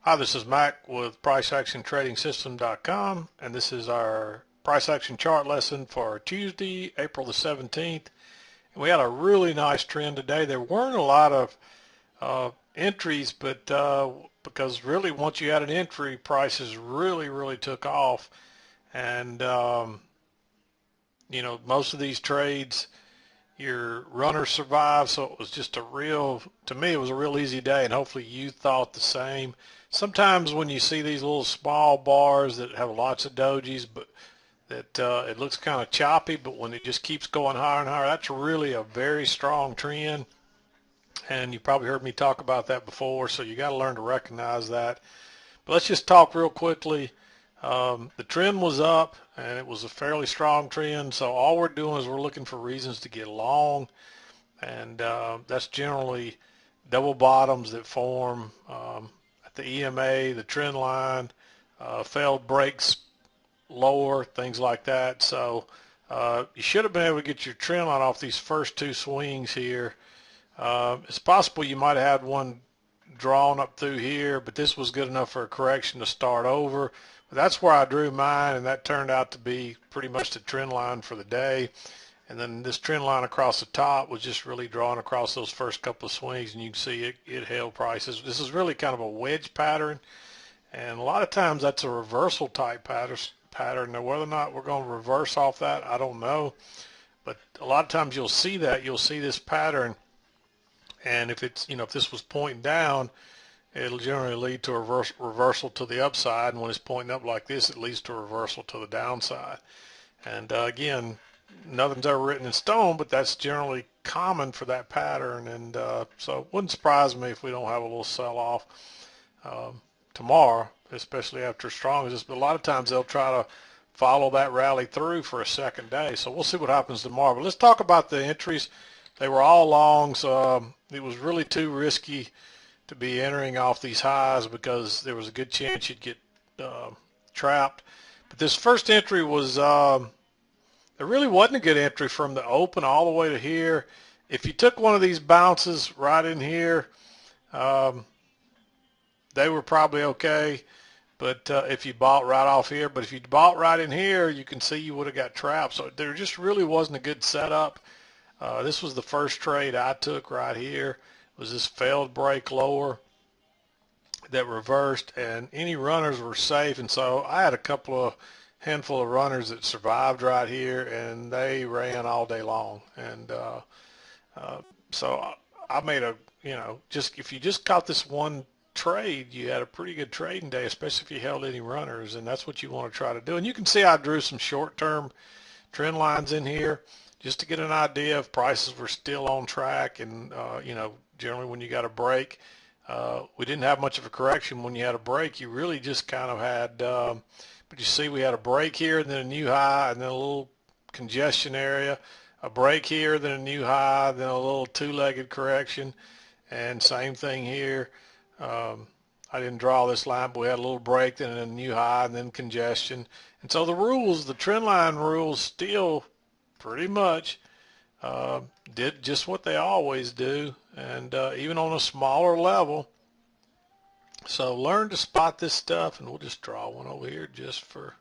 Hi, this is Mac with PriceActionTradingSystem.com, and this is our price action chart lesson for Tuesday, April the 17th. And we had a really nice trend today. There weren't a lot of entries, but because really once you had an entry, prices really took off. And most of these trades, your runner survived, so it was just to me, it was a real easy day, and hopefully you thought the same. Sometimes when you see these little small bars that have lots of dojis, but that it looks kind of choppy, but when it just keeps going higher and higher, that's really a very strong trend, and you probably heard me talk about that before, so you got to learn to recognize that. But let's just talk real quickly. The trend was up, and it was a fairly strong trend, so all we're doing is we're looking for reasons to get long, and that's generally double bottoms that form at the EMA, the trend line, failed breaks lower, things like that. So you should have been able to get your trend line off these first two swings here. It's possible you might have had one drawn up through here, but this was good enough for a correction to start over. But that's where I drew mine, and that turned out to be pretty much the trend line for the day. And then this trend line across the top was just really drawn across those first couple of swings, and you can see it held prices. This is really kind of a wedge pattern, and a lot of times that's a reversal type pattern. Now, whether or not we're going to reverse off that, I don't know. But a lot of times you'll see this pattern, and if if this was pointing down, it'll generally lead to a reversal to the upside, and when it's pointing up like this, it leads to a reversal to the downside. And again, nothing's ever written in stone, but that's generally common for that pattern, and so it wouldn't surprise me if we don't have a little sell-off tomorrow, especially after as strong as this. But a lot of times they'll try to follow that rally through for a second day, so we'll see what happens tomorrow. But let's talk about the entries. They were all longs. It was really too risky to be entering off these highs because there was a good chance you'd get trapped. But this first entry was it really wasn't a good entry from the open all the way to here. If you took one of these bounces right in here, they were probably okay. But if you bought right off here, but if you bought right in here, you can see you would have got trapped. So there just really wasn't a good setup. This was the first trade I took right here. It was this failed break lower that reversed, and any runners were safe. And so I had a handful of runners that survived right here, and they ran all day long. And so I made just if you just caught this one trade, you had a pretty good trading day, especially if you held any runners, and that's what you want to try to do. And you can see I drew some short-term trend lines in here just to get an idea if prices were still on track. And generally when you got a break, we didn't have much of a correction. When you had a break, you really just kind of had but you see we had a break here and then a new high and then a little congestion area, a break here, then a new high, then a little two-legged correction, and same thing here. I didn't draw this line, but we had a little break, then a new high, and then congestion. And so the trend line rules still pretty much did just what they always do, and even on a smaller level. So learn to spot this stuff, and we'll just draw one over here just for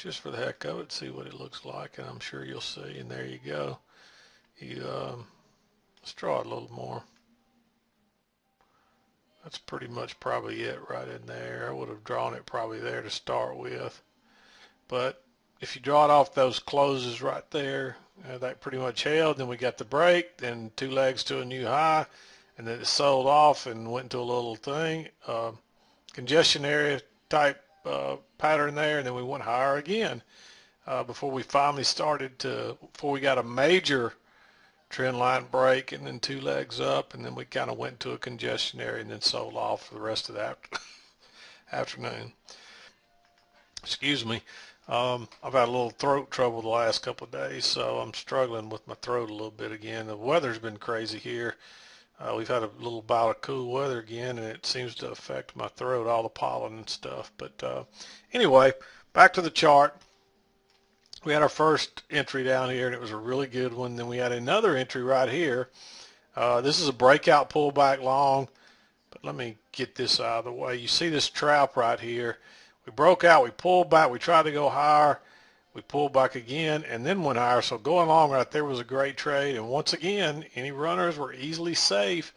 the heck of it, see what it looks like, and I'm sure you'll see. And there you go. Let's draw it a little more. That's pretty much probably it right in there. I would have drawn it probably there to start with, but if you draw it off those closes right there, that pretty much held. Then we got the break, then two legs to a new high, and then it sold off and went into a little thing, congestion area type pattern there, and then we went higher again before we finally before we got a major trend line break and then two legs up, and then we kind of went to a congestion area and then sold off for the rest of that afternoon. Excuse me. I've had a little throat trouble the last couple of days, so I'm struggling with my throat a little bit again. The weather's been crazy here. We've had a little bout of cool weather again, and it seems to affect my throat, all the pollen and stuff. But anyway, back to the chart. We had our first entry down here, and it was a really good one. Then we had another entry right here. This is a breakout pullback long. But let me get this out of the way. You see this trap right here. We broke out, we pulled back, we tried to go higher, we pulled back again, and then went higher. So going long right there was a great trade. And once again, any runners were easily safe.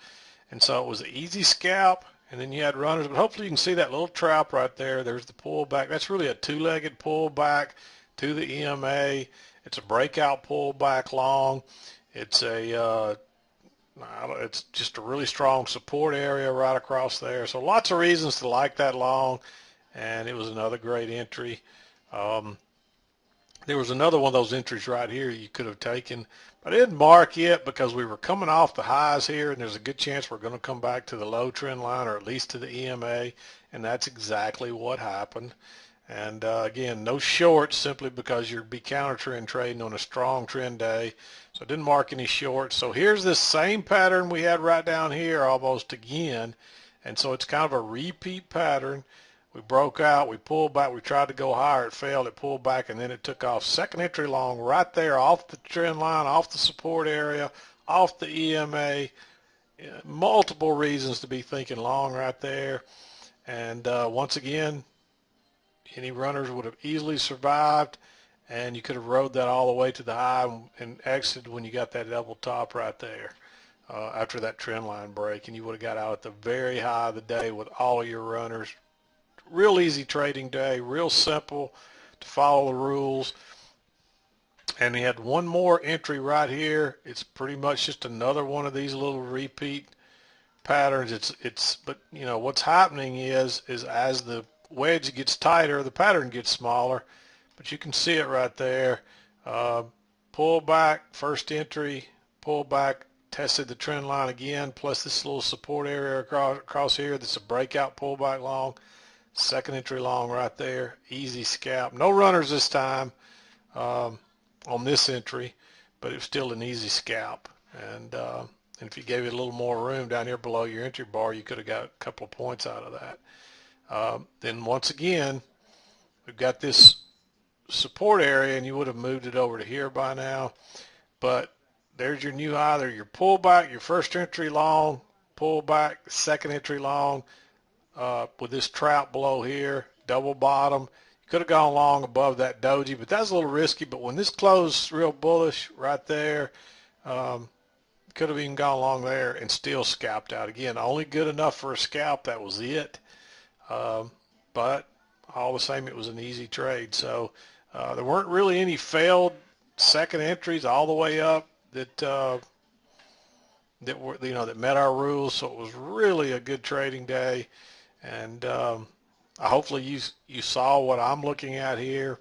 And so it was an easy scalp. And then you had runners, but hopefully you can see that little trap right there. There's the pullback. That's really a two-legged pullback to the EMA. It's a breakout pullback long. It's it's just a really strong support area right across there. So lots of reasons to like that long, and it was another great entry. There was another one of those entries right here you could have taken, but I didn't mark it because we were coming off the highs here, and there's a good chance we're going to come back to the low trend line, or at least to the EMA, and that's exactly what happened. And again, no shorts, simply because you'd be counter trend trading on a strong trend day. So I didn't mark any shorts. So here's this same pattern we had right down here almost again. And so it's kind of a repeat pattern. We broke out, we pulled back, we tried to go higher, it failed, it pulled back, and then it took off. Second entry long right there off the trend line, off the support area, off the EMA. Multiple reasons to be thinking long right there. And once again, any runners would have easily survived, and you could have rode that all the way to the high and exited when you got that double top right there after that trend line break, and you would have got out at the very high of the day with all of your runners. Real easy trading day, real simple to follow the rules. And he had one more entry right here. It's pretty much just another one of these little repeat patterns. But you know what's happening is as the wedge gets tighter, the pattern gets smaller. But you can see it right there. Pull back, first entry, pull back, tested the trend line again, plus this little support area across here. That's a breakout pullback long. Second entry long right there, easy scalp. No runners this time on this entry, but it was still an easy scalp. And if you gave it a little more room down here below your entry bar, you could have got a couple of points out of that. Then once again, we've got this support area, and you would have moved it over to here by now. But there's your new high. There, your pullback, your first entry long, pullback, second entry long. With this trap below here, double bottom. You could have gone long above that doji, but that's a little risky. But when this closed real bullish right there, could have even gone long there and still scalped out. Again, only good enough for a scalp. That was it. But all the same, it was an easy trade. So there weren't really any failed second entries all the way up that that met our rules. So it was really a good trading day. And hopefully you saw what I'm looking at here,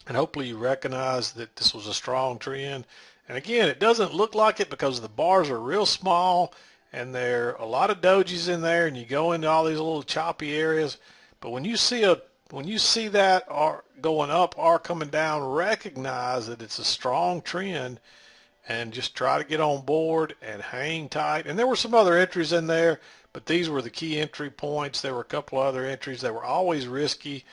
and hopefully you recognize that this was a strong trend. And again, it doesn't look like it because the bars are real small, and there are a lot of dojis in there, and you go into all these little choppy areas. But when you see that R going up, R coming down, recognize that it's a strong trend, and just try to get on board and hang tight. And there were some other entries in there, but these were the key entry points. There were a couple of other entries that were always risky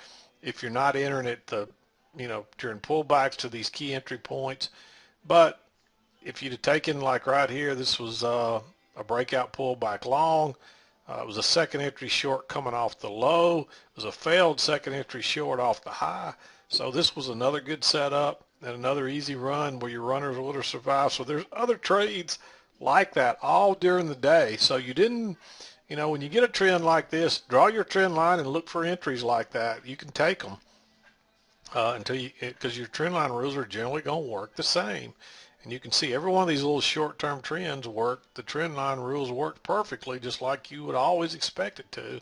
if you're not entering it during pullbacks to these key entry points. But if you'd have taken, like right here, this was a breakout pullback long. It was a second entry short coming off the low. It was a failed second entry short off the high. So this was another good setup and another easy run where your runners would have survived. So there's other trades like that all during the day. So you didn't, when you get a trend like this, draw your trend line and look for entries like that. You can take them because your trend line rules are generally going to work the same. And you can see every one of these little short-term trends work. The trend line rules work perfectly, just like you would always expect it to,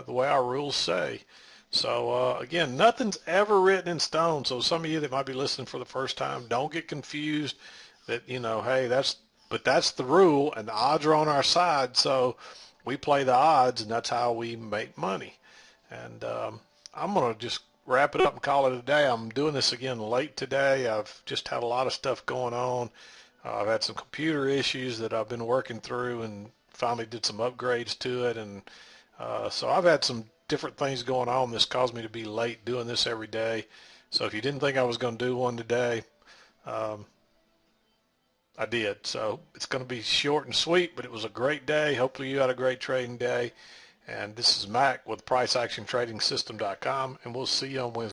the way our rules say. So again, nothing's ever written in stone. So some of you that might be listening for the first time, don't get confused that, hey, that's the rule and the odds are on our side. So we play the odds, and that's how we make money. And I'm going to just wrap it up and call it a day. I'm doing this again late today. I've just had a lot of stuff going on. I've had some computer issues that I've been working through, and finally did some upgrades to it. And so I've had some different things going on. This caused me to be late doing this every day. So if you didn't think I was going to do one today, I did. So it's going to be short and sweet, but it was a great day. Hopefully you had a great trading day. And this is Mac with PriceActionTradingSystem.com, and we'll see you on Wednesday.